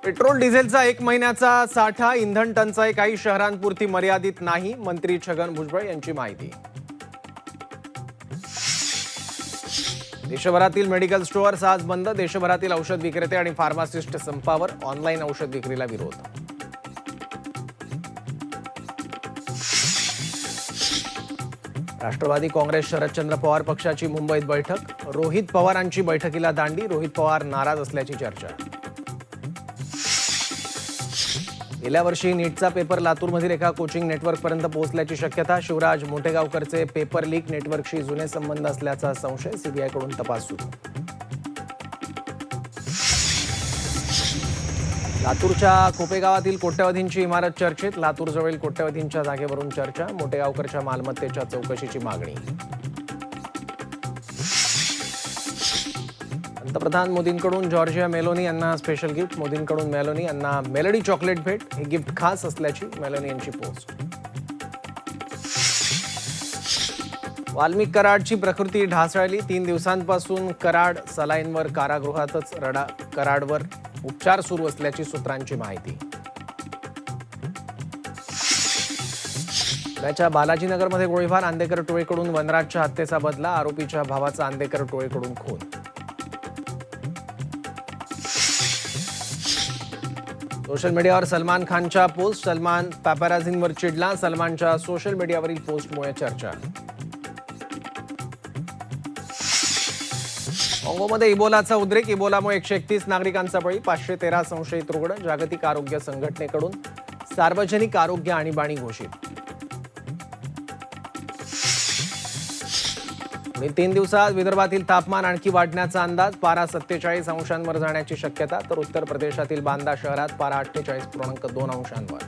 Petrol डिझेलचा 1 महिन्याचा साठा इंधन टंचाई काही शहरांपुरती मर्यादित नाही, मंत्री छगन भुजबळ यांची माहिती. देशभरातील मेडिकल स्टोअर्स आज बंद. देशभरातील औषध विक्रेते आणि फार्मासिस्ट संपावर. ऑनलाईन औषध विक्रीला विरोध. राष्ट्रवादी काँग्रेस शरदचंद्र पवार पक्षाची मुंबईत बैठक. रोहित पवारांची बैठकीला दांडी. रोहित पवार नाराज असल्याची चर्चा. गेल्या वर्षी नीटचा पेपर लातूरमधील एका कोचिंग नेटवर्कपर्यंत पोहोचल्याची शक्यता. शिवराज मोठेगावकरचे पेपर लीक नेटवर्कशी जुने संबंध असल्याचा संशय. सीबीआयकडून तपास सुरू. लातूरच्या खोपेगावातील कोट्यवधींची इमारत चर्चेत. लातूरजवळील कोट्यवधींच्या जागेवरून चर्चा. मोठेगावकरच्या मालमत्तेच्या चौकशीची मागणी. पंतप्रधान मोदींकडून जॉर्जिया मेलोनी यांना स्पेशल गिफ्ट. मोदींकडून मेलोनी यांना मेलडी चॉकलेट भेट. हे गिफ्ट खास असल्याची मेलोनी यांची पोस्ट. वाल्मिक कराडची प्रकृती ढासळली. 3 दिवसांपासून कराड सलाईनवर कारागृहातच रडा. कराडवर उपचार सुरू असल्याची सूत्रांची माहिती. पुण्याच्या बालाजीनगरमध्ये गोळीबार. आंदेकर टोळीकडून वनराजच्या हत्येचा बदला. आरोपीच्या भावाचा आंदेकर टोळीकडून खून. सोशल मीडियावर सलमान खानच्या पोस्ट. सलमान पॅपाराझींवर चिडला. सलमानच्या सोशल मीडियावरील पोस्टमुळे चर्चा. काँगोमध्ये इबोलाचा उद्रेक. इबोलामुळे 131 नागरिकांचा बळी. 513 संशयित रुग्ण. जागतिक आरोग्य संघटनेकडून सार्वजनिक आरोग्य आणीबाणी घोषित. पुढील 3 दिवसात विदर्भातील तापमान आणखी वाढण्याचा अंदाज. पारा 47 अंशांवर जाण्याची शक्यता. तर उत्तर प्रदेशातील बांदा शहरात पारा 48.2 अंशांवर.